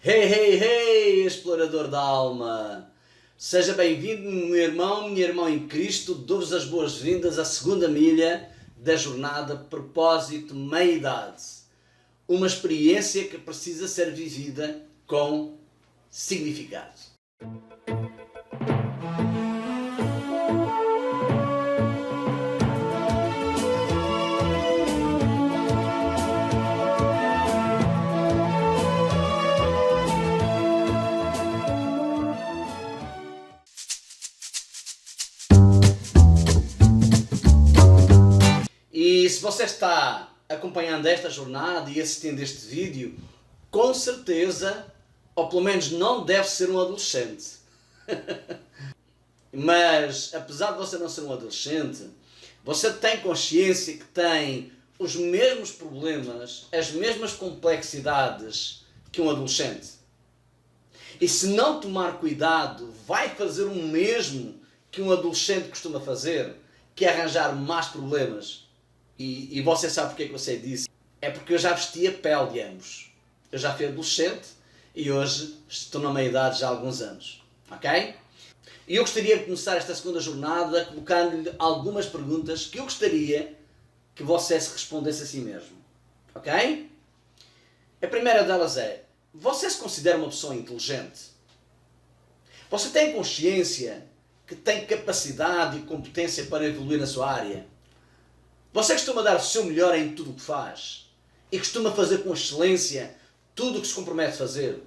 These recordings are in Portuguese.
Hey, hey, hey, explorador da alma! Seja bem-vindo, meu irmão, minha irmã em Cristo. Dou-vos as boas-vindas à segunda milha da jornada Propósito Meia-Idade. Uma experiência que precisa ser vivida com significado. E se você está acompanhando esta jornada e assistindo este vídeo, com certeza, ou pelo menos não deve ser um adolescente. Mas, apesar de você não ser um adolescente, você tem consciência que tem os mesmos problemas, as mesmas complexidades que um adolescente. E se não tomar cuidado, vai fazer o mesmo que um adolescente costuma fazer, que é arranjar mais problemas. E você sabe porque é que você disse? É porque eu já vesti a pele de ambos. Eu já fui adolescente e hoje estou na meia-idade já há alguns anos. Ok? E eu gostaria de começar esta segunda jornada colocando-lhe algumas perguntas que eu gostaria que você se respondesse a si mesmo. Ok? A primeira delas é: você se considera uma pessoa inteligente? Você tem consciência que tem capacidade e competência para evoluir na sua área? Você costuma dar o seu melhor em tudo o que faz? E costuma fazer com excelência tudo o que se compromete a fazer?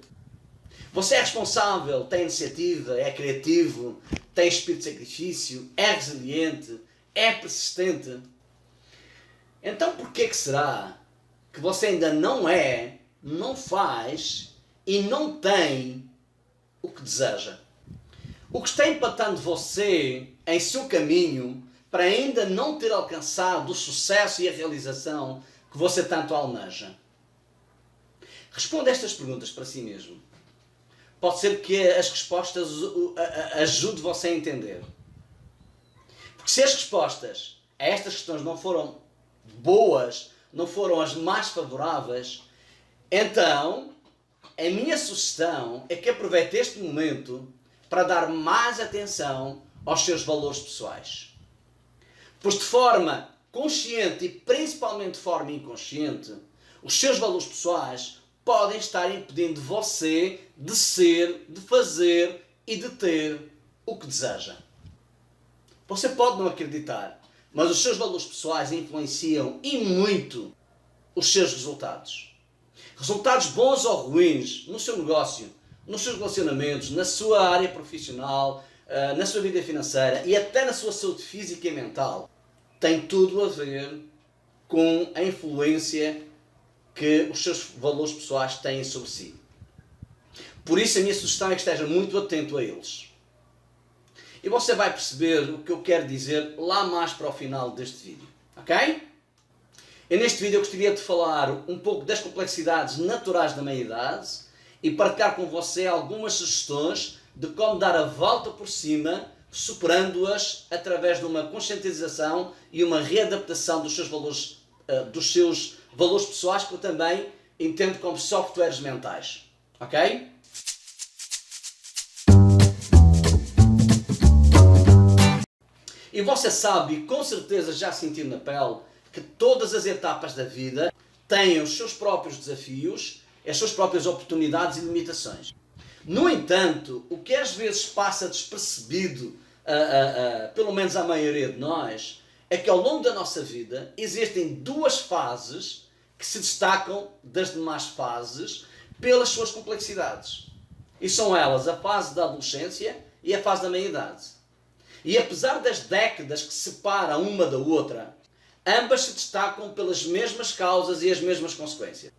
Você é responsável, tem iniciativa, é criativo, tem espírito de sacrifício, é resiliente, é persistente? Então porquê que será que você ainda não é, não faz e não tem o que deseja? O que está empatando você em seu caminho para ainda não ter alcançado o sucesso e a realização que você tanto almeja? Responda estas perguntas para si mesmo. Pode ser que as respostas ajudem você a entender. Porque se as respostas a estas questões não foram boas, não foram as mais favoráveis, então a minha sugestão é que aproveite este momento para dar mais atenção aos seus valores pessoais. Pois de forma consciente e principalmente de forma inconsciente, os seus valores pessoais podem estar impedindo você de ser, de fazer e de ter o que deseja. Você pode não acreditar, mas os seus valores pessoais influenciam e muito os seus resultados. Resultados bons ou ruins no seu negócio, nos seus relacionamentos, na sua área profissional, na sua vida financeira e até na sua saúde física e mental, tem tudo a ver com a influência que os seus valores pessoais têm sobre si. Por isso a minha sugestão é que esteja muito atento a eles. E você vai perceber o que eu quero dizer lá mais para o final deste vídeo. Ok? E neste vídeo eu gostaria de falar um pouco das complexidades naturais da meia-idade e partilhar com você algumas sugestões de como dar a volta por cima, superando-as através de uma conscientização e uma readaptação dos seus valores pessoais, que eu também entendo como softwares mentais. Ok? E você sabe, com certeza já sentiu na pele, que todas as etapas da vida têm os seus próprios desafios, as suas próprias oportunidades e limitações. No entanto, o que às vezes passa despercebido, pelo menos à maioria de nós, é que ao longo da nossa vida existem duas fases que se destacam das demais fases pelas suas complexidades. E são elas a fase da adolescência e a fase da meia-idade. E apesar das décadas que separam uma da outra, ambas se destacam pelas mesmas causas e as mesmas consequências.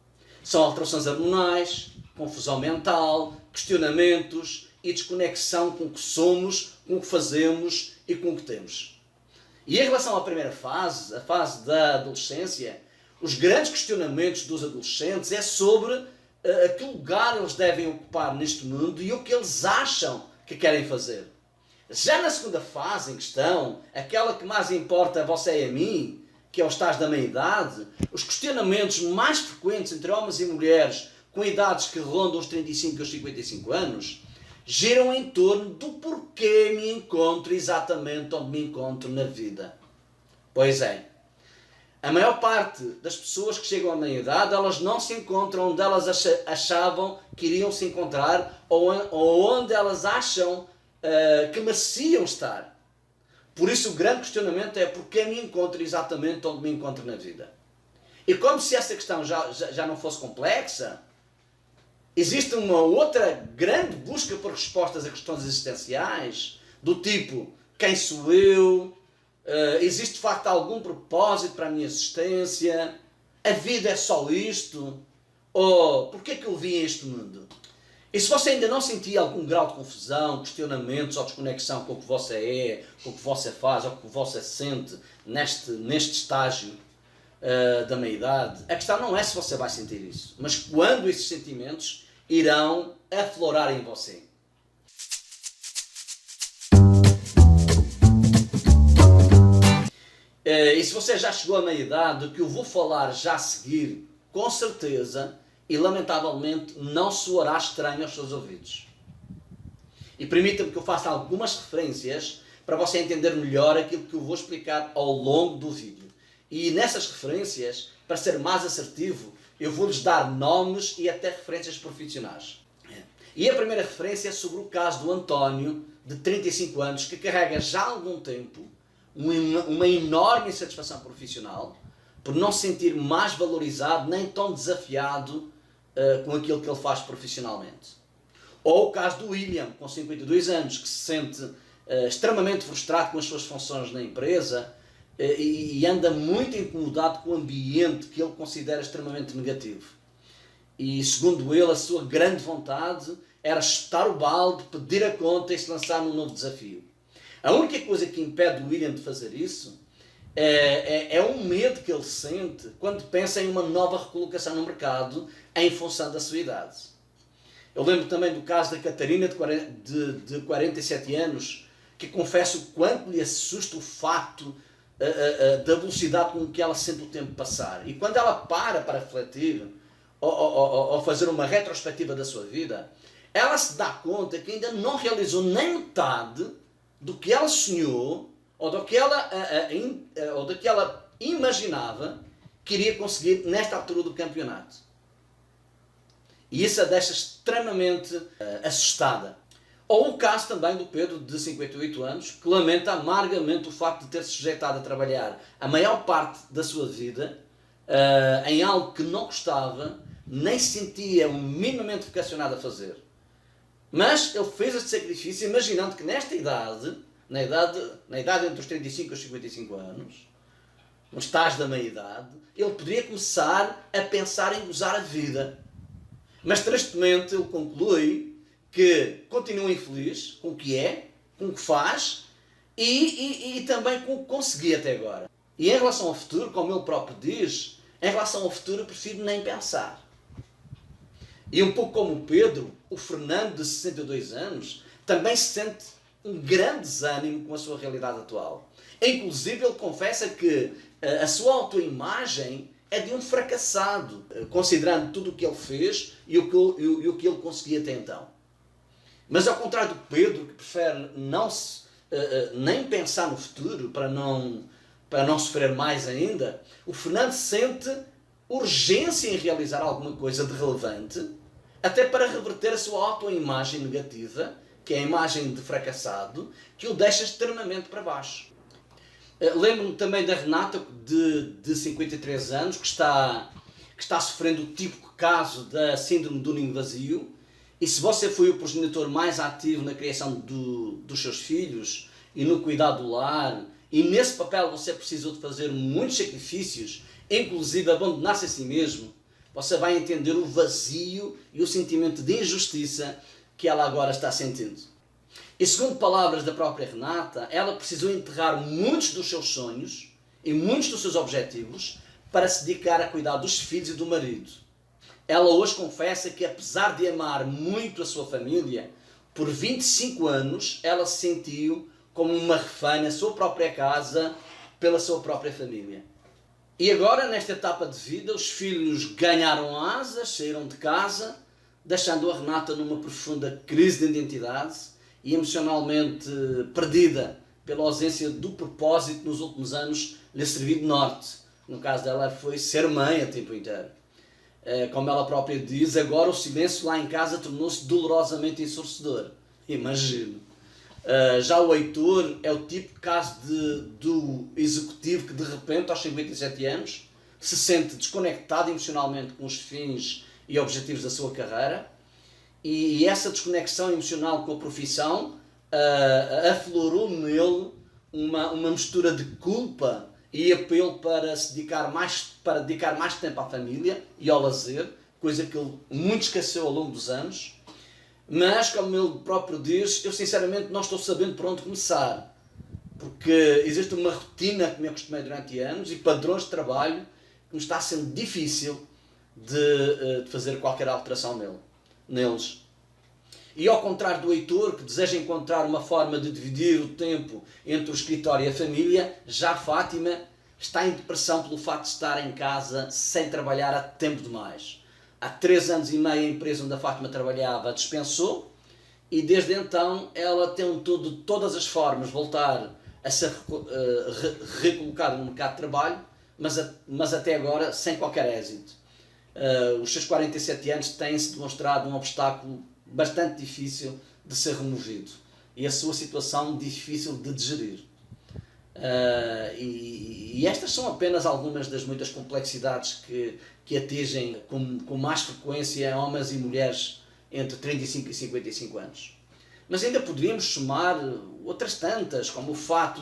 São alterações hormonais, confusão mental, questionamentos e desconexão com o que somos, com o que fazemos e com o que temos. E em relação à primeira fase, a fase da adolescência, os grandes questionamentos dos adolescentes é sobre que lugar eles devem ocupar neste mundo e o que eles acham que querem fazer. Já na segunda fase em questão, aquela que mais importa a você e a mim, que é o estágio da meia-idade, os questionamentos mais frequentes entre homens e mulheres com idades que rondam os 35 e os 55 anos, giram em torno do porquê me encontro exatamente onde me encontro na vida. Pois é, a maior parte das pessoas que chegam à meia-idade, elas não se encontram onde elas achavam que iriam se encontrar ou onde elas acham que mereciam estar. Por isso o grande questionamento é porquê me encontro exatamente onde me encontro na vida. E como se essa questão já não fosse complexa, existe uma outra grande busca por respostas a questões existenciais, do tipo, quem sou eu? Existe de facto algum propósito para a minha existência? A vida é só isto? Ou porquê é que eu vim a este mundo? E se você ainda não sentia algum grau de confusão, questionamentos ou desconexão com o que você é, com o que você faz ou com o que você sente neste estágio da meia-idade, a questão não é se você vai sentir isso, mas quando esses sentimentos irão aflorar em você. E se você já chegou à meia-idade, o que eu vou falar já a seguir, com certeza e lamentavelmente não soará estranho aos seus ouvidos. E permita-me que eu faça algumas referências para você entender melhor aquilo que eu vou explicar ao longo do vídeo. E nessas referências, para ser mais assertivo, eu vou-lhes dar nomes e até referências profissionais. E a primeira referência é sobre o caso do António, de 35 anos, que carrega já há algum tempo uma enorme insatisfação profissional, por não se sentir mais valorizado nem tão desafiado com aquilo que ele faz profissionalmente. Ou o caso do William, com 52 anos, que se sente extremamente frustrado com as suas funções na empresa e anda muito incomodado com o ambiente que ele considera extremamente negativo. E, segundo ele, a sua grande vontade era chutar o balde, pedir a conta e se lançar num novo desafio. A única coisa que impede o William de fazer isso é um medo que ele sente quando pensa em uma nova recolocação no mercado em função da sua idade. Eu lembro também do caso da Catarina, de 47 anos, que confessa o quanto lhe assusta o facto da velocidade com que ela sente o tempo passar. E quando ela para refletir ou fazer uma retrospectiva da sua vida, ela se dá conta que ainda não realizou nem metade do que ela sonhou ou do que ela imaginava que iria conseguir nesta altura do campeonato. E isso a deixa extremamente assustada. Ou o caso também do Pedro, de 58 anos, que lamenta amargamente o facto de ter se sujeitado a trabalhar a maior parte da sua vida em algo que não gostava, nem se sentia minimamente vocacionado a fazer. Mas ele fez este sacrifício imaginando que nesta idade, na idade entre os 35 e os 55 anos, no estágio da meia-idade, ele poderia começar a pensar em gozar a vida. Mas tristemente ele conclui que continua infeliz com o que é, com o que faz e também com o que conseguiu até agora. E em relação ao futuro, como ele próprio diz, em relação ao futuro eu prefiro nem pensar. E um pouco como o Pedro, o Fernando, de 62 anos, também se sente um grande desânimo com a sua realidade atual. Inclusive ele confessa que a sua autoimagem é de um fracassado, considerando tudo o que ele fez e o que ele conseguia até então. Mas ao contrário do Pedro, que prefere nem pensar no futuro para não sofrer mais ainda, o Fernando sente urgência em realizar alguma coisa de relevante, até para reverter a sua autoimagem negativa, que é a imagem de fracassado, que o deixa extremamente para baixo. Lembro-me também da Renata, de 53 anos, que está sofrendo o típico caso da síndrome do ninho vazio. E se você foi o progenitor mais ativo na criação dos seus filhos e no cuidado do lar, e nesse papel você precisou de fazer muitos sacrifícios, inclusive abandonar-se a si mesmo, você vai entender o vazio e o sentimento de injustiça que ela agora está sentindo. E segundo palavras da própria Renata, ela precisou enterrar muitos dos seus sonhos e muitos dos seus objetivos para se dedicar a cuidar dos filhos e do marido. Ela hoje confessa que, apesar de amar muito a sua família, por 25 anos ela se sentiu como uma refém na sua própria casa, pela sua própria família. E agora, nesta etapa de vida, os filhos ganharam asas, saíram de casa, deixando a Renata numa profunda crise de identidade e emocionalmente perdida pela ausência do propósito nos últimos anos lhe serviu de norte. No caso dela foi ser mãe a tempo inteiro. Como ela própria diz, agora o silêncio lá em casa tornou-se dolorosamente ensurdecedor. Imagino. Já o Heitor é o típico caso do executivo que de repente aos 57 anos se sente desconectado emocionalmente com os fins e objetivos da sua carreira, e essa desconexão emocional com a profissão aflorou nele uma mistura de culpa e apelo para dedicar mais tempo à família e ao lazer, coisa que ele muito esqueceu ao longo dos anos. Mas, como ele próprio diz, eu sinceramente não estou sabendo por onde começar, porque existe uma rotina que me acostumei durante anos e padrões de trabalho que me está sendo difícil de fazer qualquer alteração neles. E ao contrário do Heitor, que deseja encontrar uma forma de dividir o tempo entre o escritório e a família, já a Fátima está em depressão pelo facto de estar em casa sem trabalhar há tempo demais. Há 3 anos e meio a empresa onde a Fátima trabalhava dispensou e desde então ela tentou de todas as formas voltar a ser recolocada no mercado de trabalho, mas até agora sem qualquer êxito. Os seus 47 anos têm-se demonstrado um obstáculo bastante difícil de ser removido e a sua situação difícil de digerir. E estas são apenas algumas das muitas complexidades que atingem com mais frequência homens e mulheres entre 35 e 55 anos. Mas ainda poderíamos somar outras tantas, como o fato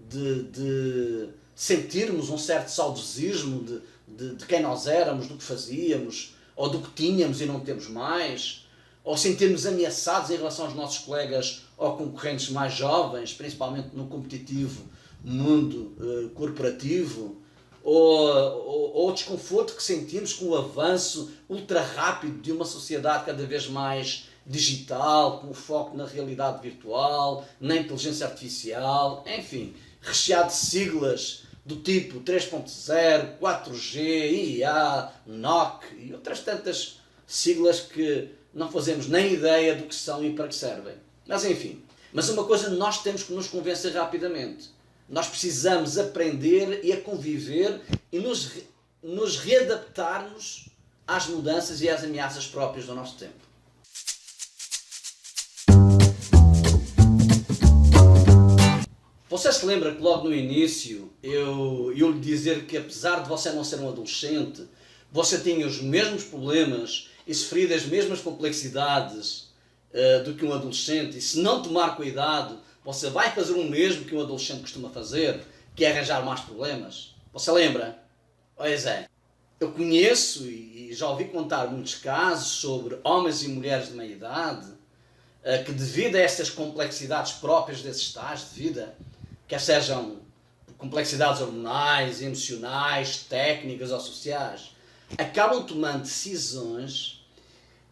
de sentirmos um certo saudosismo de quem nós éramos, do que fazíamos, ou do que tínhamos e não temos mais, ou sentirmos ameaçados em relação aos nossos colegas ou concorrentes mais jovens, principalmente no competitivo mundo corporativo, ou o desconforto que sentimos com o avanço ultra rápido de uma sociedade cada vez mais digital, com o foco na realidade virtual, na inteligência artificial, enfim, recheado de siglas do tipo 3.0, 4G, IA, NOC e outras tantas siglas que não fazemos nem ideia do que são e para que servem. Mas enfim, mas uma coisa nós temos que nos convencer rapidamente. Nós precisamos aprender e a conviver e nos readaptarmos às mudanças e às ameaças próprias do nosso tempo. Você se lembra que logo no início eu lhe dizer que apesar de você não ser um adolescente, você tinha os mesmos problemas e sofria as mesmas complexidades do que um adolescente, e se não tomar cuidado, você vai fazer o mesmo que um adolescente costuma fazer, que é arranjar mais problemas. Você lembra? Pois é. Eu conheço e já ouvi contar muitos casos sobre homens e mulheres de meia idade que, devido a estas complexidades próprias desses estágios de vida, quer sejam complexidades hormonais, emocionais, técnicas ou sociais, acabam tomando decisões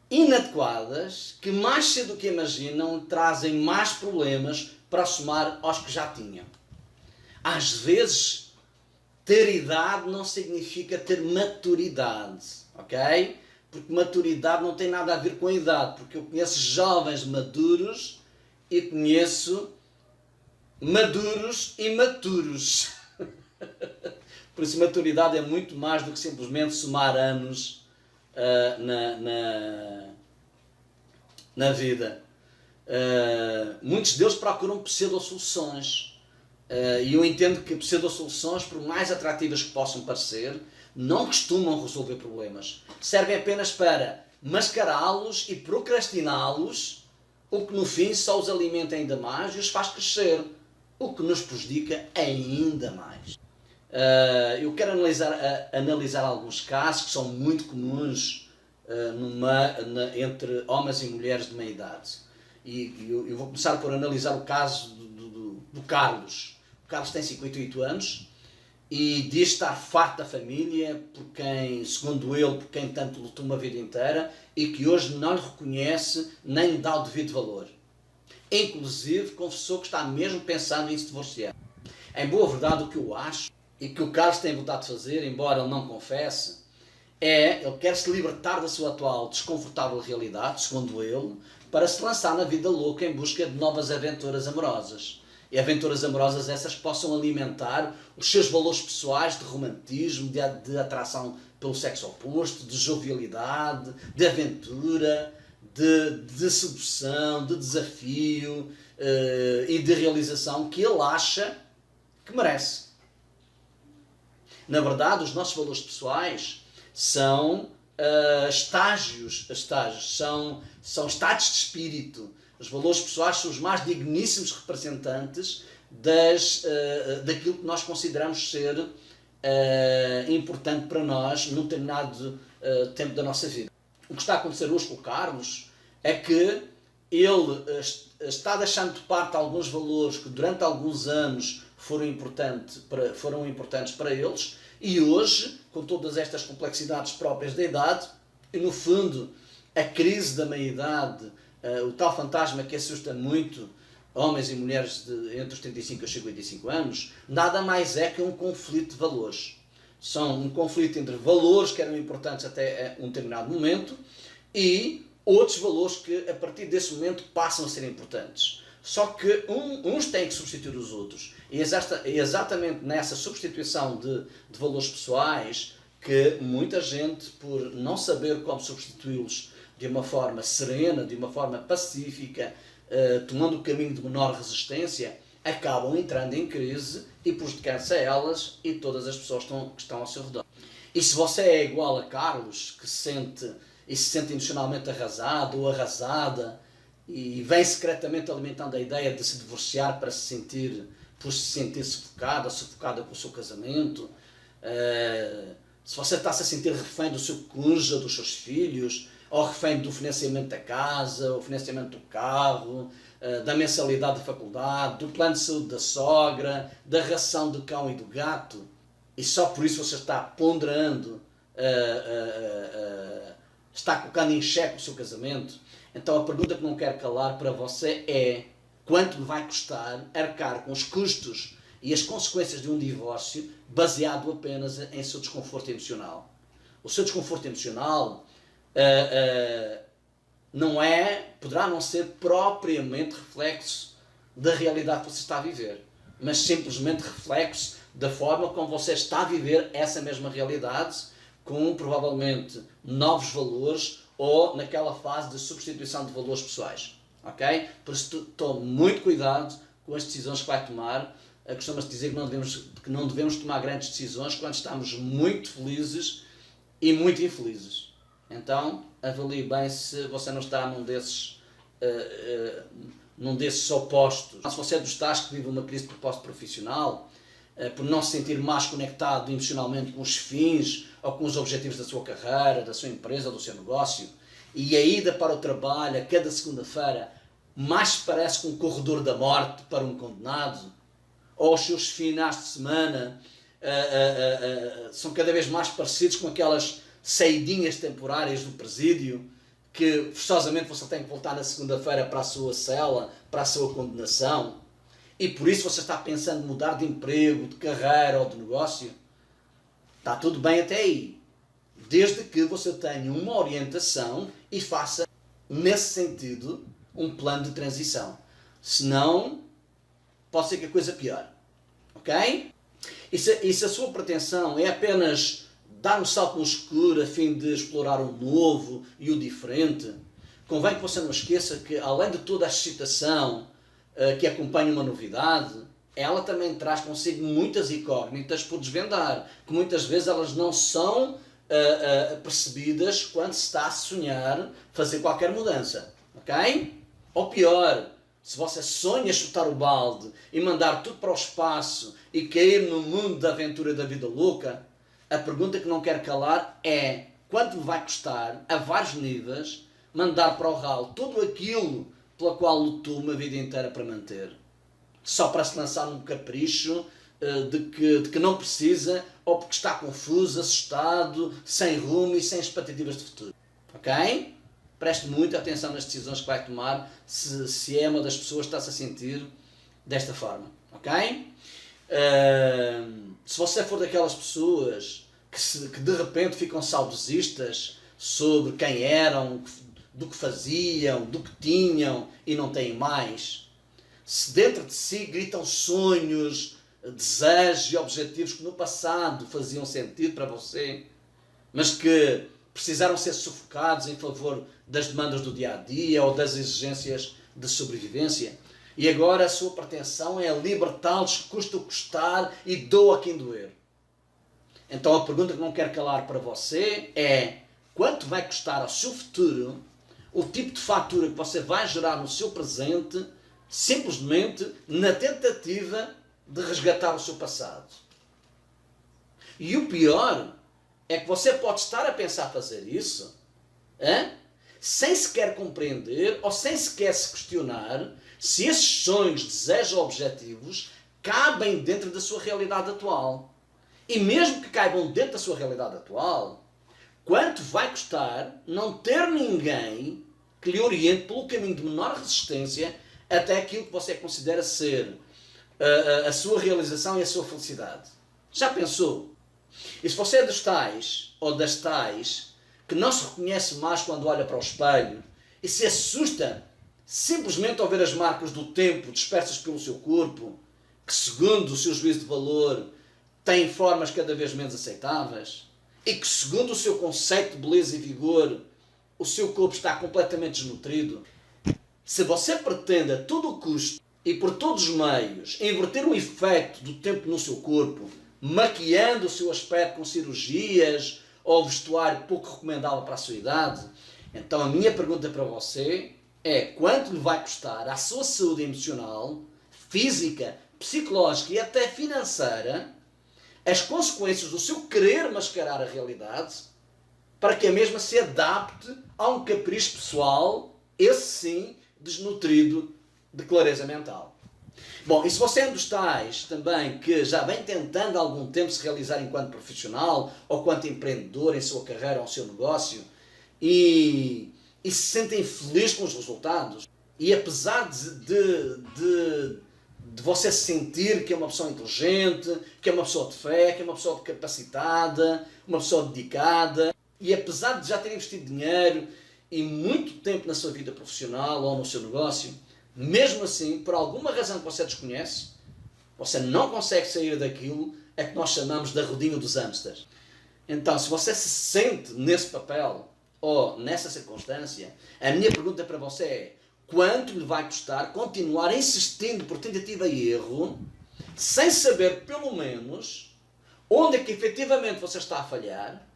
inadequadas que mais cedo do que imaginam trazem mais problemas para somar aos que já tinham. Às vezes, ter idade não significa ter maturidade, ok? Porque maturidade não tem nada a ver com a idade, porque eu conheço jovens maduros e conheço maduros imaturos. Por isso, maturidade é muito mais do que simplesmente somar anos na vida. Muitos deles procuram pseudo-soluções. E eu entendo que pseudo-soluções, por mais atrativas que possam parecer, não costumam resolver problemas. Servem apenas para mascará-los e procrastiná-los, o que no fim só os alimenta ainda mais e os faz crescer, o que nos prejudica ainda mais. Eu quero analisar alguns casos que são muito comuns entre homens e mulheres de meia idade. E eu vou começar por analisar o caso do Carlos. O Carlos tem 58 anos e diz estar farto da família, segundo ele, por quem tanto lutou uma vida inteira e que hoje não lhe reconhece nem lhe dá o devido valor. Inclusive, confessou que está mesmo pensando em se divorciar. Em boa verdade, o que eu acho e que o Carlos tem vontade de fazer, embora ele não confesse, ele quer se libertar da sua atual desconfortável realidade, segundo ele, para se lançar na vida louca em busca de novas aventuras amorosas. E aventuras amorosas essas que possam alimentar os seus valores pessoais de romantismo, de atração pelo sexo oposto, de jovialidade, de aventura, de sedução, de desafio e de realização que ele acha que merece. Na verdade, os nossos valores pessoais são estágios, são estados de espírito. Os valores pessoais são os mais digníssimos representantes daquilo que nós consideramos ser importante para nós num determinado tempo da nossa vida. O que está a acontecer hoje com o Carlos é que ele está deixando de parte alguns valores que durante alguns anos foram importantes para eles, e hoje, com todas estas complexidades próprias da idade, e no fundo a crise da meia-idade, o tal fantasma que assusta muito homens e mulheres entre os 35 e os 55 anos, nada mais é que um conflito de valores. São um conflito entre valores que eram importantes até um determinado momento e outros valores que a partir desse momento passam a ser importantes. Só que uns têm que substituir os outros. E é exatamente nessa substituição de valores pessoais que muita gente, por não saber como substituí-los de uma forma serena, de uma forma pacífica, tomando o caminho de menor resistência, acabam entrando em crise e prejudicando-se a elas e todas as pessoas que estão ao seu redor. E se você é igual a Carlos, que se sente emocionalmente arrasado ou arrasada, e vem secretamente alimentando a ideia de se divorciar por se sentir sufocada com o seu casamento, se você está-se a sentir refém do seu cônjuge, dos seus filhos, ou refém do financiamento da casa, o financiamento do carro, da mensalidade da faculdade, do plano de saúde da sogra, da ração do cão e do gato, e só por isso você está ponderando, está colocando em xeque o seu casamento, então a pergunta que não quero calar para você é: quanto lhe vai custar arcar com os custos e as consequências de um divórcio baseado apenas em seu desconforto emocional? O seu desconforto emocional poderá não ser propriamente reflexo da realidade que você está a viver, mas simplesmente reflexo da forma como você está a viver essa mesma realidade, com provavelmente novos valores ou naquela fase de substituição de valores pessoais. Ok? Por isso tome muito cuidado com as decisões que vai tomar. Costuma-se dizer que não devemos tomar grandes decisões quando estamos muito felizes e muito infelizes. Então, avalie bem se você não está num desses opostos. Se você é dos tais que vive uma crise de propósito profissional, por não se sentir mais conectado emocionalmente com os fins ou com os objetivos da sua carreira, da sua empresa ou do seu negócio, e a ida para o trabalho a cada segunda-feira mais se parece com um corredor da morte para um condenado, ou os seus finais de semana são cada vez mais parecidos com aquelas saidinhas temporárias do presídio, que forçosamente você tem que voltar na segunda-feira para a sua cela, para a sua condenação, e por isso você está pensando em mudar de emprego, de carreira ou de negócio. Está tudo bem até aí, desde que você tenha uma orientação e faça, nesse sentido, um plano de transição. Senão, pode ser que a coisa piore. Ok? E se a sua pretensão é apenas dar um salto no escuro a fim de explorar o novo e o diferente, convém que você não esqueça que, além de toda a excitação que acompanha uma novidade, ela também traz consigo muitas incógnitas por desvendar, que muitas vezes elas não são percebidas quando se está a sonhar fazer qualquer mudança. Ok? Ou pior, se você sonha chutar o balde e mandar tudo para o espaço e cair no mundo da aventura da vida louca, a pergunta que não quero calar é: quanto me vai custar, a vários níveis, mandar para o ralo tudo aquilo pela qual lutou uma vida inteira para manter? Só para se lançar num capricho de que não precisa, ou porque está confuso, assustado, sem rumo e sem expectativas de futuro. Ok? Preste muita atenção nas decisões que vai tomar, se é uma das pessoas que está-se a sentir desta forma. Ok? Se você for daquelas pessoas que de repente ficam saudosistas sobre quem eram, do que faziam, do que tinham e não têm mais, se dentro de si gritam sonhos, desejos e objetivos que no passado faziam sentido para você, mas que precisaram ser sufocados em favor das demandas do dia-a-dia ou das exigências de sobrevivência, e agora a sua pretensão é libertá-los, custa o custar e doa quem doer. Então a pergunta que não quero calar para você é: quanto vai custar ao seu futuro o tipo de fatura que você vai gerar no seu presente, simplesmente na tentativa de resgatar o seu passado? E o pior é que você pode estar a pensar fazer isso, sem sequer compreender ou sem sequer se questionar se esses sonhos, desejos ou objetivos cabem dentro da sua realidade atual. E mesmo que caibam dentro da sua realidade atual, quanto vai custar não ter ninguém que lhe oriente pelo caminho de menor resistência até aquilo que você considera ser a sua realização e a sua felicidade? Já pensou? E se você é dos tais ou das tais que não se reconhece mais quando olha para o espelho e se assusta simplesmente ao ver as marcas do tempo dispersas pelo seu corpo, que segundo o seu juízo de valor têm formas cada vez menos aceitáveis, e que segundo o seu conceito de beleza e vigor o seu corpo está completamente desnutrido, se você pretende a todo o custo e por todos os meios inverter o efeito do tempo no seu corpo, maquiando o seu aspecto com cirurgias ou vestuário pouco recomendável para a sua idade, então a minha pergunta para você é: quanto lhe vai custar à sua saúde emocional, física, psicológica e até financeira as consequências do seu querer mascarar a realidade para que a mesma se adapte a um capricho pessoal, esse sim, desnutrido de clareza mental? Bom, e se você é um dos tais também que já vem tentando há algum tempo se realizar enquanto profissional ou enquanto empreendedor em sua carreira ou seu negócio e se sentem felizes com os resultados, e apesar de você sentir que é uma pessoa inteligente, que é uma pessoa de fé, que é uma pessoa capacitada, uma pessoa dedicada, e apesar de já ter investido dinheiro e muito tempo na sua vida profissional ou no seu negócio, mesmo assim, por alguma razão que você desconhece, você não consegue sair daquilo a que nós chamamos da rodinha dos hamsters. Então, se você se sente nesse papel ou nessa circunstância, a minha pergunta para você é: quanto lhe vai custar continuar insistindo por tentativa e erro, sem saber pelo menos onde é que efetivamente você está a falhar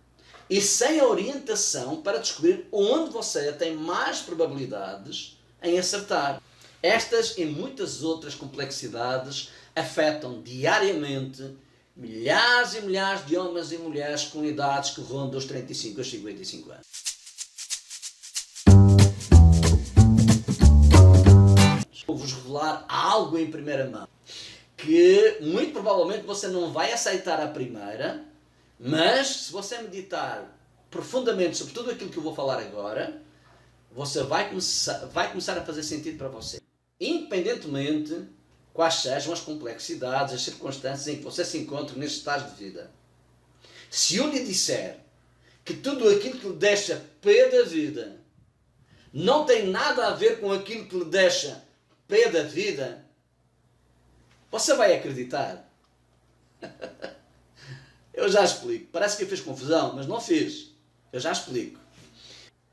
e sem a orientação para descobrir onde você tem mais probabilidades em acertar? Estas e muitas outras complexidades afetam diariamente milhares e milhares de homens e mulheres com idades que rondam os 35 aos 55 anos. Vou-vos revelar algo em primeira mão que muito provavelmente você não vai aceitar à primeira, mas se você meditar profundamente sobre tudo aquilo que eu vou falar agora, você vai começar a fazer sentido para você, independentemente quais sejam as complexidades, as circunstâncias em que você se encontra neste estágio de vida. Se eu lhe disser que tudo aquilo que lhe deixa pé da vida não tem nada a ver com aquilo que lhe deixa pé da vida, você vai acreditar? Eu já explico. Parece que eu fiz confusão, mas não fiz. Eu já explico.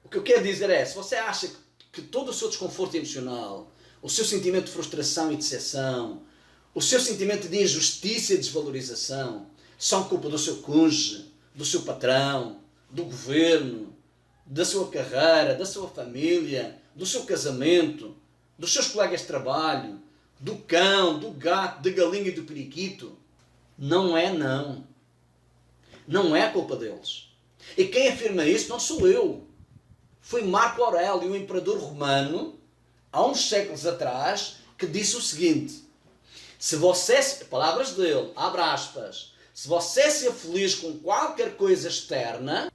O que eu quero dizer é: se você acha que todo o seu desconforto emocional, o seu sentimento de frustração e decepção, o seu sentimento de injustiça e desvalorização são culpa do seu cônjuge, do seu patrão, do governo, da sua carreira, da sua família, do seu casamento, dos seus colegas de trabalho, do cão, do gato, da galinha e do periquito, não é não. Não é culpa deles. E quem afirma isso não sou eu. Foi Marco Aurélio, o imperador romano, há uns séculos atrás, que disse o seguinte: se você, palavras dele, abre aspas, se você ser feliz com qualquer coisa externa,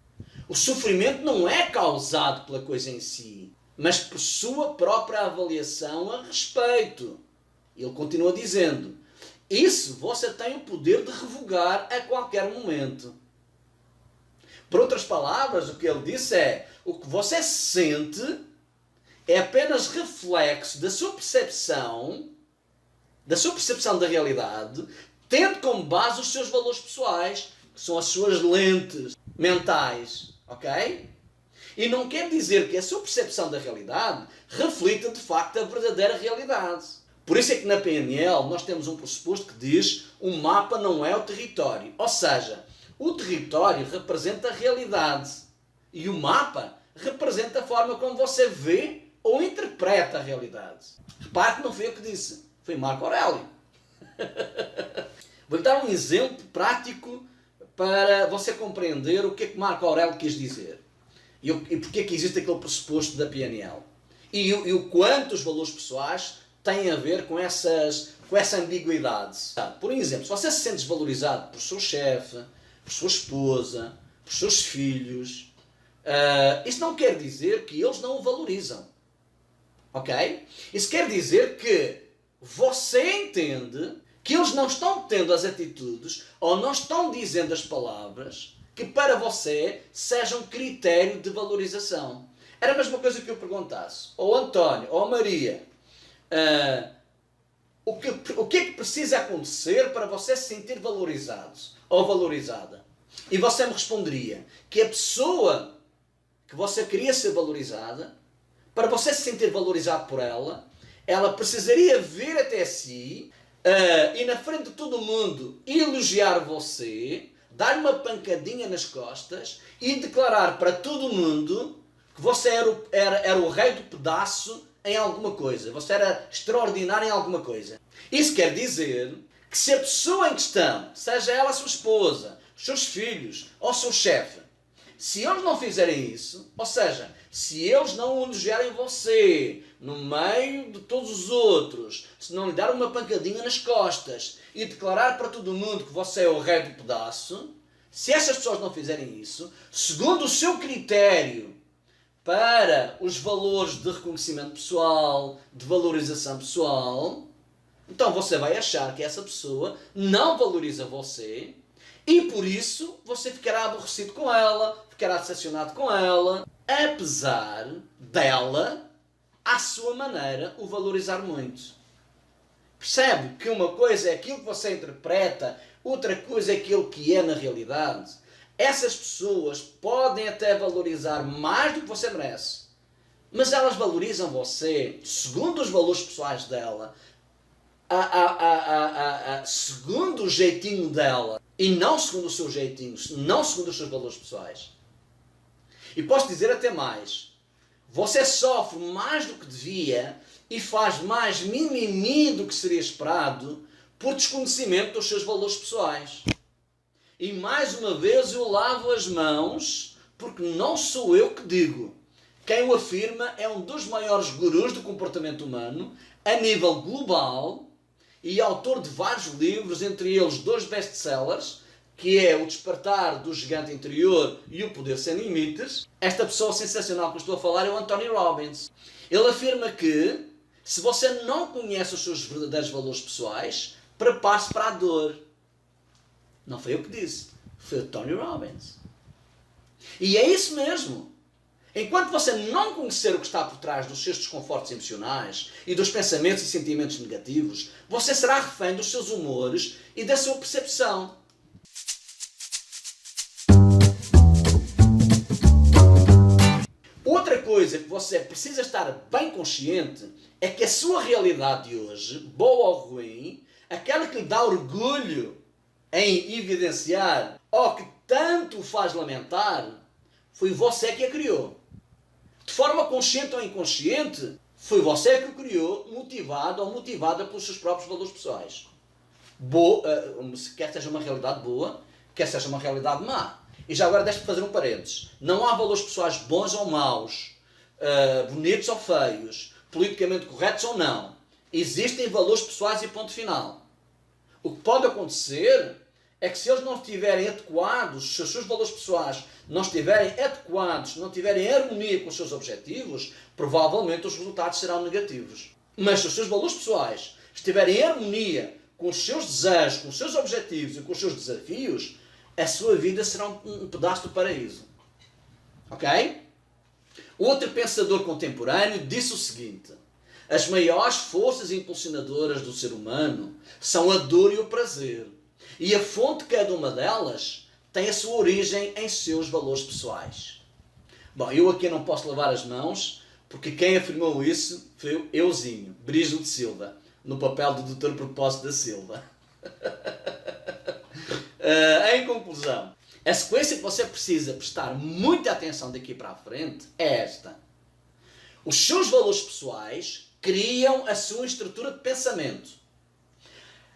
o sofrimento não é causado pela coisa em si, mas por sua própria avaliação a respeito. Ele continua dizendo: Isso você tem o poder de revogar a qualquer momento. Por outras palavras, o que ele disse é: o que você sente é apenas reflexo da sua percepção da realidade, tendo como base os seus valores pessoais, que são as suas lentes mentais, ok? E não quer dizer que a sua percepção da realidade reflita de facto a verdadeira realidade. Por isso é que na PNL nós temos um pressuposto que diz: o mapa não é o território. Ou seja, o território representa a realidade e o mapa representa a forma como você vê ou interpreta a realidade. Repare que não foi eu que disse, foi Marco Aurélio. Vou-lhe dar um exemplo prático para você compreender o que é que Marco Aurélio quis dizer e porque é que existe aquele pressuposto da PNL e o quanto os valores pessoais têm a ver com essa ambiguidade. Por exemplo, se você se sente desvalorizado por seu chefe, por sua esposa, por seus filhos, isso não quer dizer que eles não o valorizam. Ok? Isso quer dizer que você entende que eles não estão tendo as atitudes ou não estão dizendo as palavras que para você sejam critério de valorização. Era a mesma coisa que eu perguntasse ao António ou à Maria: o que é que precisa acontecer para você se sentir valorizado ou valorizada? E você me responderia que a pessoa que você queria ser valorizada, para você se sentir valorizado por ela, ela precisaria vir até si e na frente de todo mundo elogiar você, dar uma pancadinha nas costas e declarar para todo mundo que você era o rei do pedaço em alguma coisa. Você era extraordinário em alguma coisa. Isso quer dizer que se a pessoa em questão, seja ela a sua esposa, os seus filhos ou o seu chefe, se eles não fizerem isso, ou seja, se eles não elogiarem você no meio de todos os outros, se não lhe dar uma pancadinha nas costas e declarar para todo mundo que você é o rei do pedaço, se essas pessoas não fizerem isso, segundo o seu critério para os valores de reconhecimento pessoal, de valorização pessoal, então você vai achar que essa pessoa não valoriza você e por isso você ficará aborrecido com ela, ficará decepcionado com ela, apesar dela, à sua maneira, o valorizar muito. Percebe que uma coisa é aquilo que você interpreta, outra coisa é aquilo que é na realidade. Essas pessoas podem até valorizar mais do que você merece, mas elas valorizam você segundo os valores pessoais dela, segundo o jeitinho dela, e não segundo o seu jeitinho, não segundo os seus valores pessoais. E posso dizer até mais: você sofre mais do que devia e faz mais mimimi do que seria esperado por desconhecimento dos seus valores pessoais. E mais uma vez eu lavo as mãos, porque não sou eu que digo. Quem o afirma é um dos maiores gurus do comportamento humano a nível global e autor de vários livros, entre eles 2 best-sellers, que é O Despertar do Gigante Interior e O Poder Sem Limites. Esta pessoa sensacional que eu estou a falar é o Anthony Robbins. Ele afirma que se você não conhece os seus verdadeiros valores pessoais, prepare-se para a dor. Não foi eu que disse, foi o Tony Robbins. E é isso mesmo. Enquanto você não conhecer o que está por trás dos seus desconfortos emocionais e dos pensamentos e sentimentos negativos, você será refém dos seus humores e da sua percepção. Outra coisa que você precisa estar bem consciente é que a sua realidade de hoje, boa ou ruim, aquela que lhe dá orgulho em evidenciar ou que tanto o faz lamentar, foi você que a criou. De forma consciente ou inconsciente, foi você que o criou, motivado ou motivada pelos seus próprios valores pessoais. Quer seja uma realidade boa, quer seja uma realidade má. E já agora deixe-me fazer um parênteses. Não há valores pessoais bons ou maus, bonitos ou feios, politicamente corretos ou não. Existem valores pessoais e ponto final. O que pode acontecer é que se eles não estiverem adequados, se os seus valores pessoais não estiverem adequados, não tiverem harmonia com os seus objetivos, provavelmente os resultados serão negativos. Mas se os seus valores pessoais estiverem em harmonia com os seus desejos, com os seus objetivos e com os seus desafios, a sua vida será um pedaço do paraíso. Ok? Outro pensador contemporâneo disse o seguinte: as maiores forças impulsionadoras do ser humano são a dor e o prazer. E a fonte de cada uma delas tem a sua origem em seus valores pessoais. Bom, eu aqui não posso lavar as mãos, porque quem afirmou isso foi euzinho, Brígido de Silva, no papel do Dr. Propósito da Silva. Em conclusão, a sequência que você precisa prestar muita atenção daqui para a frente é esta. Os seus valores pessoais criam a sua estrutura de pensamento.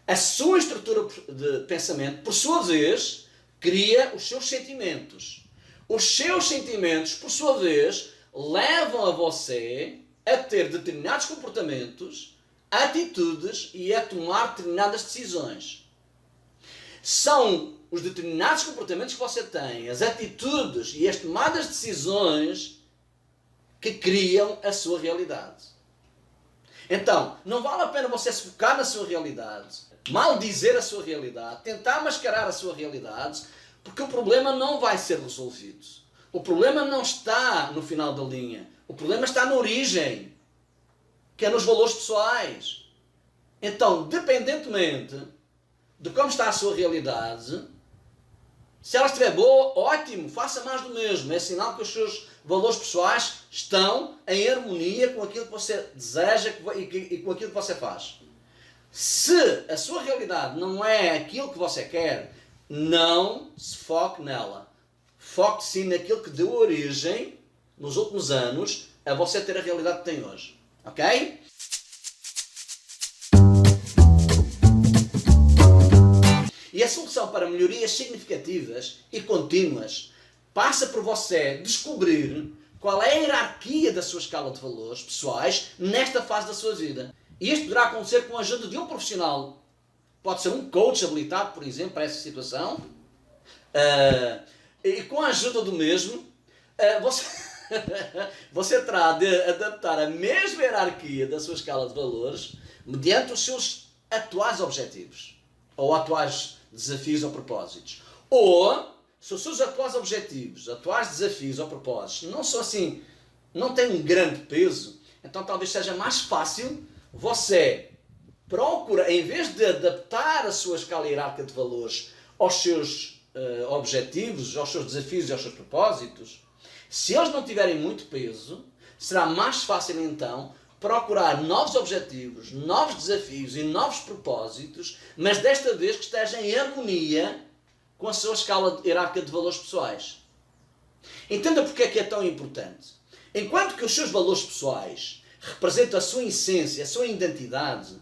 A sua estrutura de pensamento, por sua vez, cria os seus sentimentos. Os seus sentimentos, por sua vez, levam a você a ter determinados comportamentos, atitudes e a tomar determinadas decisões. São os determinados comportamentos que você tem, as atitudes e as tomadas de decisões que criam a sua realidade. Então, não vale a pena você se focar na sua realidade, maldizer a sua realidade, tentar mascarar a sua realidade, porque o problema não vai ser resolvido. O problema não está no final da linha. O problema está na origem, que é nos valores pessoais. Então, dependentemente de como está a sua realidade, se ela estiver boa, ótimo, faça mais do mesmo. É sinal que os seus valores pessoais estão em harmonia com aquilo que você deseja e com aquilo que você faz. Se a sua realidade não é aquilo que você quer, não se foque nela. Foque sim naquilo que deu origem, nos últimos anos, a você ter a realidade que tem hoje. Ok? E a solução para melhorias significativas e contínuas passa por você descobrir qual é a hierarquia da sua escala de valores pessoais nesta fase da sua vida. E isto poderá acontecer com a ajuda de um profissional. Pode ser um coach habilitado, por exemplo, para essa situação. E com a ajuda do mesmo, você terá de adaptar a mesma hierarquia da sua escala de valores mediante os seus atuais objetivos ou atuais desafios ou propósitos. Ou, se os seus atuais objetivos, atuais desafios ou propósitos não são assim, não têm um grande peso, então talvez seja mais fácil você procura, em vez de adaptar a sua escala hierárquica de valores aos seus objetivos, aos seus desafios e aos seus propósitos, se eles não tiverem muito peso, será mais fácil então procurar novos objetivos, novos desafios e novos propósitos, mas desta vez que estejam em harmonia com a sua escala hierárquica de valores pessoais. Entenda porque é que é tão importante. Enquanto que os seus valores pessoais representam a sua essência, a sua identidade,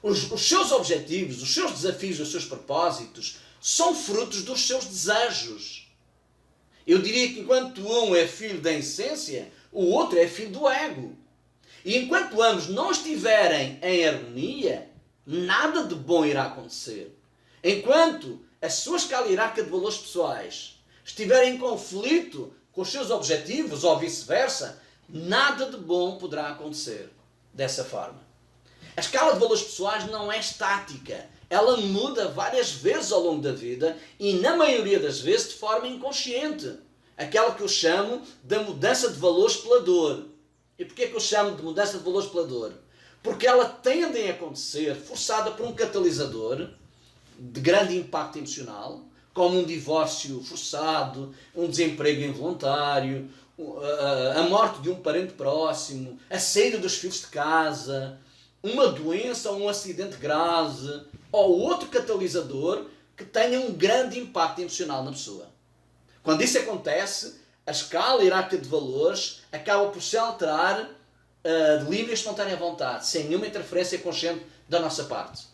os seus objetivos, os seus desafios, os seus propósitos são frutos dos seus desejos. Eu diria que enquanto um é filho da essência, o outro é filho do ego. E enquanto ambos não estiverem em harmonia, nada de bom irá acontecer. Enquanto a sua escala hierárquica de valores pessoais estiver em conflito com os seus objetivos ou vice-versa, nada de bom poderá acontecer dessa forma. A escala de valores pessoais não é estática. Ela muda várias vezes ao longo da vida e, na maioria das vezes, de forma inconsciente. Aquela que eu chamo da mudança de valores pela dor. E porquê que eu chamo de mudança de valores pela dor? Porque ela tende a acontecer forçada por um catalisador de grande impacto emocional, como um divórcio forçado, um desemprego involuntário, a morte de um parente próximo, a saída dos filhos de casa, uma doença ou um acidente grave, ou outro catalisador que tenha um grande impacto emocional na pessoa. Quando isso acontece, a escala hierárquica de valores acaba por se alterar de livre e espontânea vontade, sem nenhuma interferência consciente da nossa parte.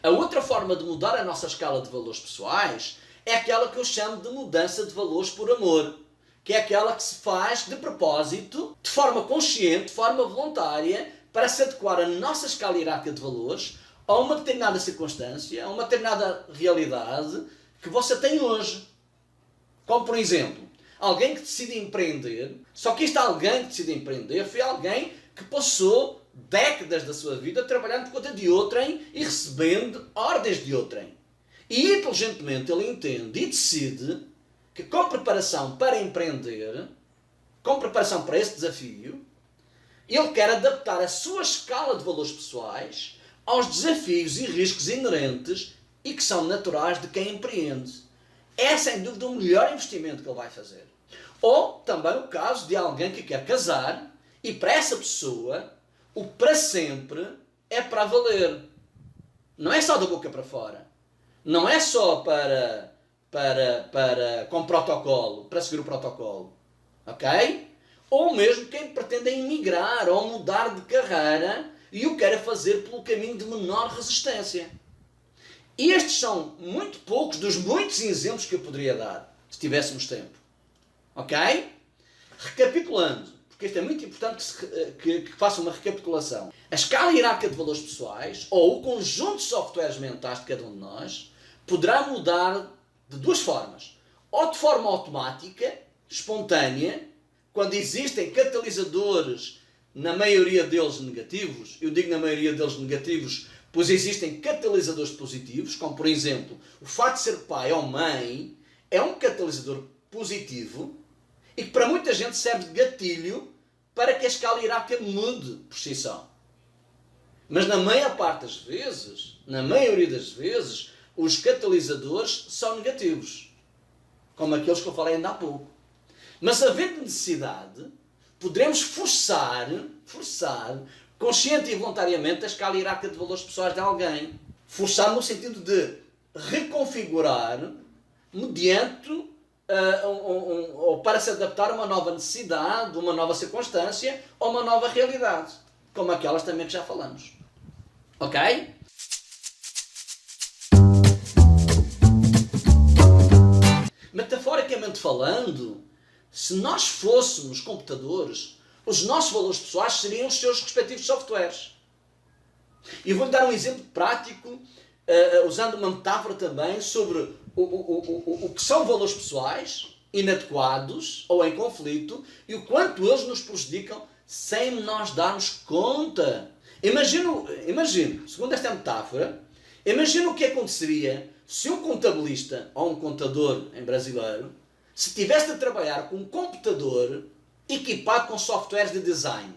A outra forma de mudar a nossa escala de valores pessoais é aquela que eu chamo de mudança de valores por amor, que é aquela que se faz de propósito, de forma consciente, de forma voluntária, para se adequar a nossa escala hierárquica de valores a uma determinada circunstância, a uma determinada realidade que você tem hoje. Como, por exemplo, alguém que decide empreender, só que este alguém que decide empreender foi alguém que passou décadas da sua vida trabalhando por conta de outrem e recebendo ordens de outrem. E inteligentemente ele entende e decide que com preparação para empreender, com preparação para esse desafio, ele quer adaptar a sua escala de valores pessoais aos desafios e riscos inerentes e que são naturais de quem empreende. É sem dúvida o melhor investimento que ele vai fazer. Ou também o caso de alguém que quer casar e para essa pessoa o para sempre é para valer. Não é só da boca para fora. Não é só com protocolo, para seguir o protocolo. Ok? Ou mesmo quem pretende emigrar ou mudar de carreira e o quer fazer pelo caminho de menor resistência. E estes são muito poucos dos muitos exemplos que eu poderia dar, se tivéssemos tempo. Ok? Recapitulando, porque isto é muito importante que faça uma recapitulação. A escala hierárquica de valores pessoais, ou o conjunto de softwares mentais de cada um de nós, poderá mudar de duas formas. Ou de forma automática, espontânea, quando existem catalisadores, na maioria deles negativos. Eu digo na maioria deles negativos, pois existem catalisadores positivos, como por exemplo, o facto de ser pai ou mãe é um catalisador positivo e que para muita gente serve de gatilho para que a escala hierárquica mude por si só. Mas na maior parte das vezes, na maioria das vezes, os catalisadores são negativos, como aqueles que eu falei ainda há pouco. Mas havendo necessidade, poderemos forçar, consciente e voluntariamente, a escala hierárquica de valores pessoais de alguém. Forçar no sentido de reconfigurar mediante ou para se adaptar a uma nova necessidade, uma nova circunstância ou uma nova realidade. Como aquelas também que já falamos. Ok? Metaforicamente falando, se nós fôssemos computadores, os nossos valores pessoais seriam os seus respectivos softwares. E vou-lhe dar um exemplo prático, usando uma metáfora também, sobre o que são valores pessoais inadequados ou em conflito e o quanto eles nos prejudicam sem nós darmos conta. Imagino, segundo esta metáfora, imagino o que aconteceria se um contabilista ou um contador em brasileiro se tivesse de trabalhar com um computador equipado com softwares de design.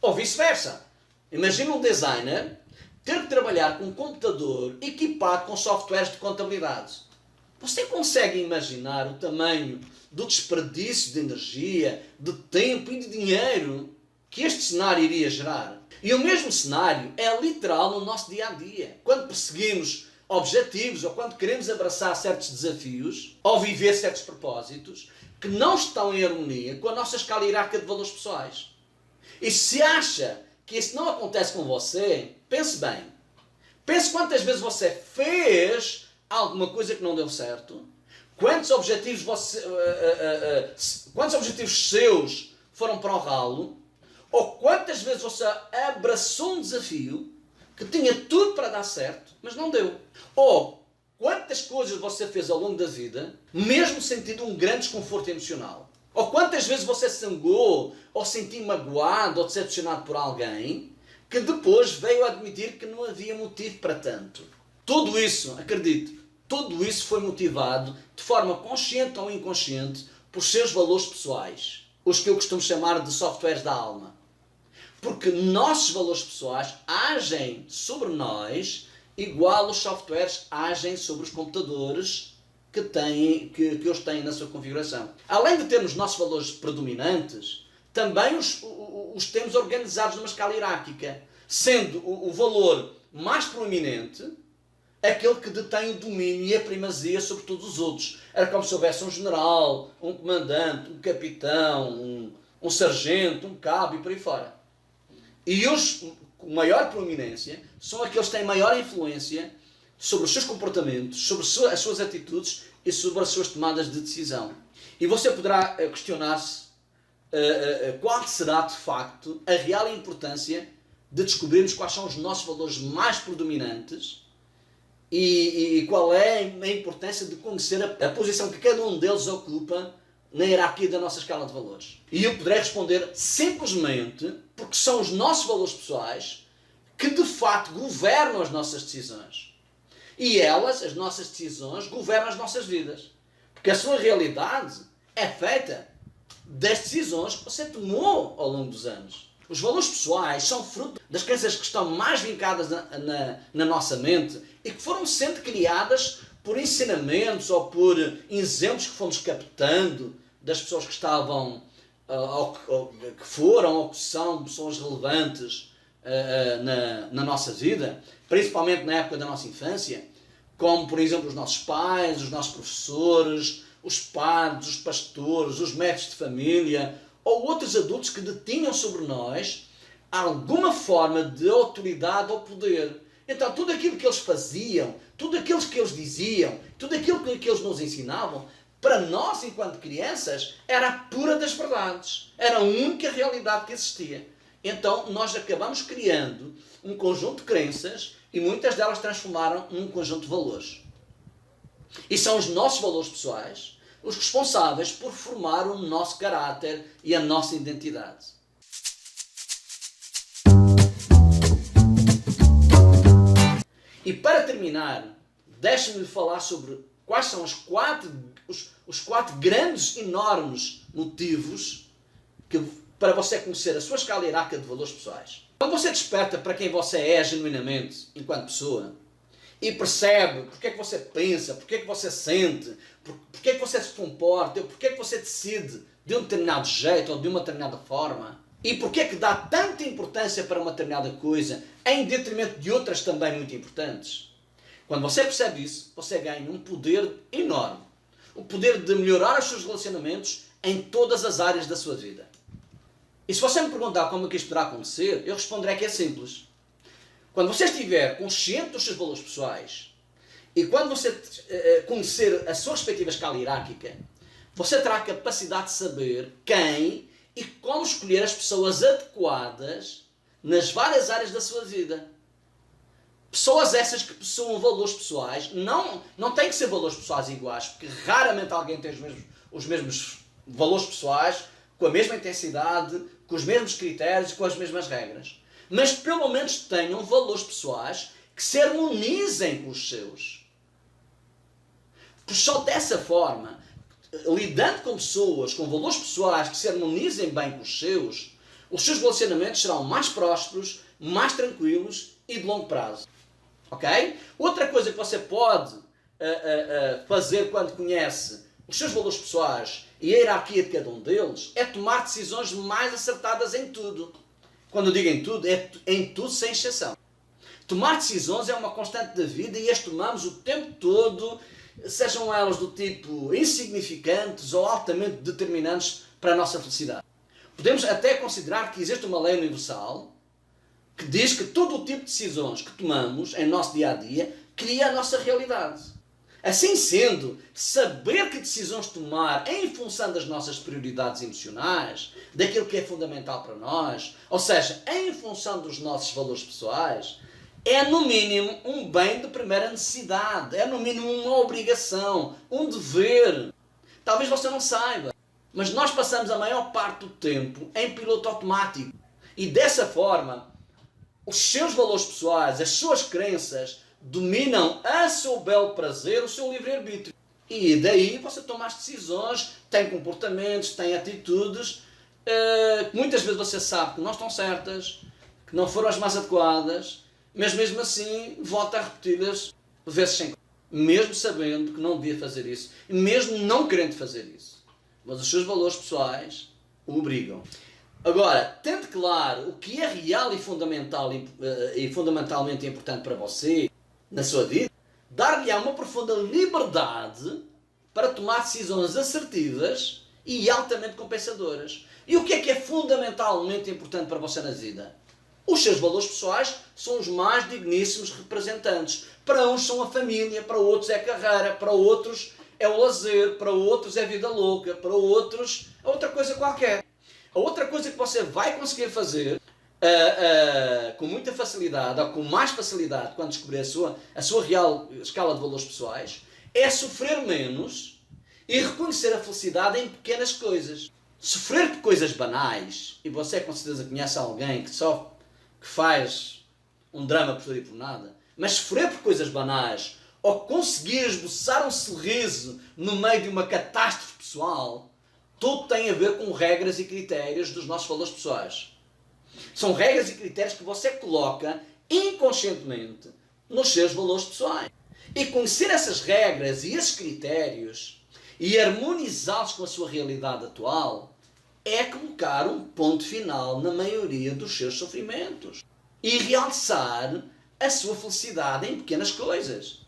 Ou vice-versa. Imagina um designer ter que trabalhar com um computador equipado com softwares de contabilidade. Você consegue imaginar o tamanho do desperdício de energia, de tempo e de dinheiro que este cenário iria gerar? E o mesmo cenário é literal no nosso dia-a-dia. Quando perseguimos objetivos ou quando queremos abraçar certos desafios ou viver certos propósitos que não estão em harmonia com a nossa escala hierárquica de valores pessoais. E se acha que isso não acontece com você, pense bem. Pense quantas vezes você fez alguma coisa que não deu certo, quantos objetivos seus foram para o ralo, ou quantas vezes você abraçou um desafio que tinha tudo para dar certo, mas não deu. Ou quantas coisas você fez ao longo da vida, mesmo sentindo um grande desconforto emocional. Ou quantas vezes você se zangou, ou sentiu magoado, ou decepcionado por alguém, que depois veio a admitir que não havia motivo para tanto. Tudo isso, acredite, tudo isso foi motivado, de forma consciente ou inconsciente, por seus valores pessoais. Os que eu costumo chamar de softwares da alma. Porque nossos valores pessoais agem sobre nós igual os softwares agem sobre os computadores que eles têm na sua configuração. Além de termos nossos valores predominantes, também os temos organizados numa escala hierárquica, sendo o valor mais proeminente aquele que detém o domínio e a primazia sobre todos os outros. Era como se houvesse um general, um comandante, um capitão, um sargento, um cabo e por aí fora. E os com maior proeminência são aqueles que têm maior influência sobre os seus comportamentos, sobre as suas atitudes e sobre as suas tomadas de decisão. E você poderá questionar-se qual será de facto a real importância de descobrirmos quais são os nossos valores mais predominantes e qual é a importância de conhecer a posição que cada um deles ocupa na hierarquia da nossa escala de valores? E eu poderei responder simplesmente porque são os nossos valores pessoais que de facto governam as nossas decisões. E elas, as nossas decisões, governam as nossas vidas. Porque a sua realidade é feita das decisões que você tomou ao longo dos anos. Os valores pessoais são fruto das crenças que estão mais vincadas na nossa mente e que foram sendo criadas por ensinamentos ou por exemplos que fomos captando das pessoas que estavam, que foram ou que são pessoas relevantes na nossa vida, principalmente na época da nossa infância, como por exemplo os nossos pais, os nossos professores, os padres, os pastores, os médicos de família ou outros adultos que detinham sobre nós alguma forma de autoridade ou poder. Então tudo aquilo que eles faziam, tudo aquilo que eles diziam, tudo aquilo que eles nos ensinavam, para nós enquanto crianças era a pura das verdades, era a única realidade que existia. Então nós acabamos criando um conjunto de crenças e muitas delas transformaram num conjunto de valores. E são os nossos valores pessoais os responsáveis por formar o nosso caráter e a nossa identidade. E para terminar, deixe-me falar sobre quais são os quatro grandes, enormes motivos para você conhecer a sua escala hierárquica de valores pessoais. Quando você desperta para quem você é genuinamente enquanto pessoa e percebe porque é que você pensa, porque é que você sente, porque é que você se comporta, porque é que você decide de um determinado jeito ou de uma determinada forma e porque é que dá tanta importância para uma determinada coisa em detrimento de outras também muito importantes. Quando você percebe isso, você ganha um poder enorme. O poder de melhorar os seus relacionamentos em todas as áreas da sua vida. E se você me perguntar como é que isto poderá acontecer, eu responderei que é simples. Quando você estiver consciente dos seus valores pessoais e quando você conhecer a sua respectiva escala hierárquica, você terá a capacidade de saber quem e como escolher as pessoas adequadas nas várias áreas da sua vida. Pessoas essas que possuam valores pessoais, não têm que ser valores pessoais iguais, porque raramente alguém tem os mesmos valores pessoais, com a mesma intensidade, com os mesmos critérios e com as mesmas regras. Mas pelo menos tenham valores pessoais que se harmonizem com os seus. Porque só dessa forma, lidando com pessoas com valores pessoais que se harmonizem bem com os seus relacionamentos serão mais prósperos, mais tranquilos e de longo prazo. Ok? Outra coisa que você pode fazer quando conhece os seus valores pessoais e a hierarquia de cada um deles é tomar decisões mais acertadas em tudo. Quando eu digo em tudo, é em tudo sem exceção. Tomar decisões é uma constante da vida e as tomamos o tempo todo, sejam elas do tipo insignificantes ou altamente determinantes para a nossa felicidade. Podemos até considerar que existe uma lei universal que diz que todo o tipo de decisões que tomamos em nosso dia-a-dia cria a nossa realidade. Assim sendo, saber que decisões tomar em função das nossas prioridades emocionais, daquilo que é fundamental para nós, ou seja, em função dos nossos valores pessoais, é no mínimo um bem de primeira necessidade, é no mínimo uma obrigação, um dever. Talvez você não saiba, mas nós passamos a maior parte do tempo em piloto automático. E dessa forma, os seus valores pessoais, as suas crenças, dominam a seu belo prazer, o seu livre-arbítrio. E daí você toma as decisões, tem comportamentos, tem atitudes, que muitas vezes você sabe que não estão certas, que não foram as mais adequadas, mas mesmo assim volta a repeti-las vezes sem conta. Mesmo sabendo que não devia fazer isso, e mesmo não querendo fazer isso. Mas os seus valores pessoais o obrigam. Agora, tendo claro o que é real e fundamentalmente importante para você, na sua vida, dar-lhe uma profunda liberdade para tomar decisões assertivas e altamente compensadoras. E o que é fundamentalmente importante para você na vida? Os seus valores pessoais são os mais digníssimos representantes. Para uns são a família, para outros é a carreira, para outros é o lazer, para outros é a vida louca, para outros é outra coisa qualquer. A outra coisa que você vai conseguir fazer com muita facilidade, ou com mais facilidade, quando descobrir a sua real escala de valores pessoais, é sofrer menos E reconhecer a felicidade em pequenas coisas. Sofrer por coisas banais, e você com certeza conhece alguém que só que faz um drama por tudo e por nada, mas sofrer por coisas banais, ou conseguir esboçar um sorriso no meio de uma catástrofe pessoal, tudo tem a ver com regras e critérios dos nossos valores pessoais. São regras e critérios que você coloca inconscientemente nos seus valores pessoais. E conhecer essas regras e esses critérios e harmonizá-los com a sua realidade atual é colocar um ponto final na maioria dos seus sofrimentos e realçar a sua felicidade em pequenas coisas.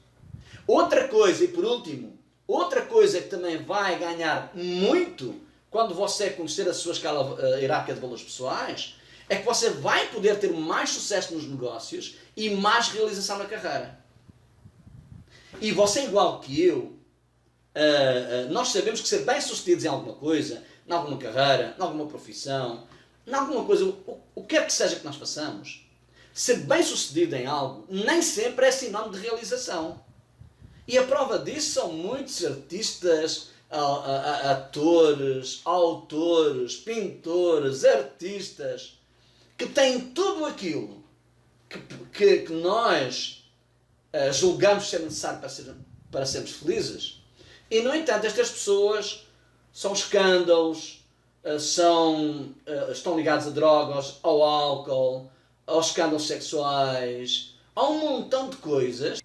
Outra coisa, e por último, outra coisa que também vai ganhar muito quando você conhecer a sua escala hierárquica de valores pessoais, é que você vai poder ter mais sucesso nos negócios e mais realização na carreira. E você, igual que eu, nós sabemos que ser bem-sucedidos em alguma coisa, em alguma carreira, em alguma profissão, em alguma coisa, o que quer que seja que nós façamos, ser bem-sucedido em algo nem sempre é sinónimo de realização. E a prova disso são muitos artistas, atores, autores, pintores, artistas, que têm tudo aquilo que nós julgamos ser necessário para sermos felizes. E, no entanto, estas pessoas são escândalos, estão ligados a drogas, ao álcool, aos escândalos sexuais, a um montão de coisas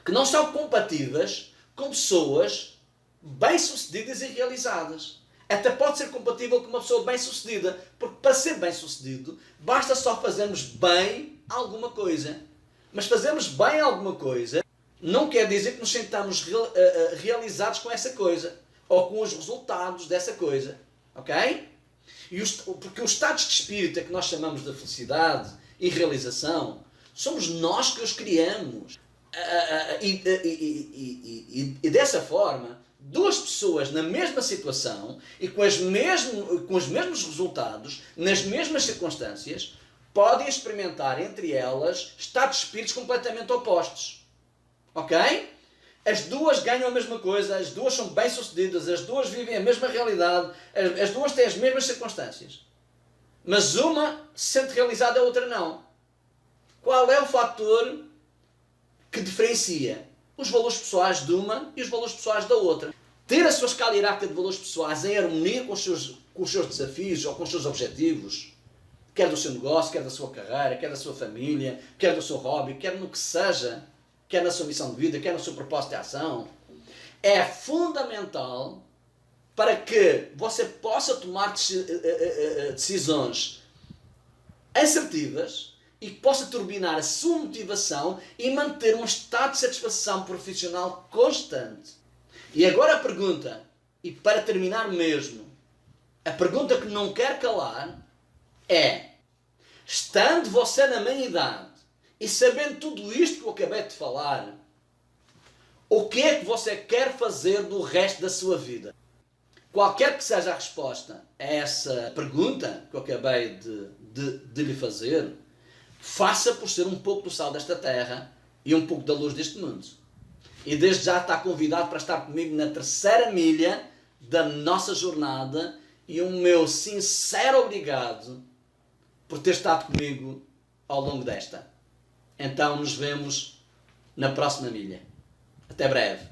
que não são compatíveis com pessoas bem-sucedidas e realizadas. Até pode ser compatível com uma pessoa bem-sucedida, porque para ser bem-sucedido basta só fazermos bem alguma coisa. Mas fazermos bem alguma coisa não quer dizer que nos sentamos realizados com essa coisa, ou com os resultados dessa coisa. Ok? Porque os estados de espírito que nós chamamos de felicidade e realização, somos nós que os criamos. E dessa forma, duas pessoas na mesma situação e com os mesmos resultados, nas mesmas circunstâncias, podem experimentar entre elas estados de espíritos completamente opostos. Ok? As duas ganham a mesma coisa, as duas são bem-sucedidas, as duas vivem a mesma realidade, as duas têm as mesmas circunstâncias. Mas uma se sente realizada, a outra não. Qual é o fator que diferencia os valores pessoais de uma e os valores pessoais da outra? Ter a sua escala hierárquica de valores pessoais em harmonia com os seus desafios ou com os seus objetivos, quer do seu negócio, quer da sua carreira, quer da sua família, quer do seu hobby, quer no que seja, quer na sua missão de vida, quer no seu propósito de ação, é fundamental para que você possa tomar decisões assertivas e que possa turbinar a sua motivação e manter um estado de satisfação profissional constante. E agora a pergunta, e para terminar mesmo, a pergunta que não quer calar é: estando você na meia idade e sabendo tudo isto que eu acabei de falar, o que é que você quer fazer do resto da sua vida? Qualquer que seja a resposta a essa pergunta que eu acabei de lhe fazer, faça por ser um pouco do sal desta terra e um pouco da luz deste mundo. E desde já está convidado para estar comigo na terceira milha da nossa jornada, e o meu sincero obrigado por ter estado comigo ao longo desta. Então nos vemos na próxima milha. Até breve.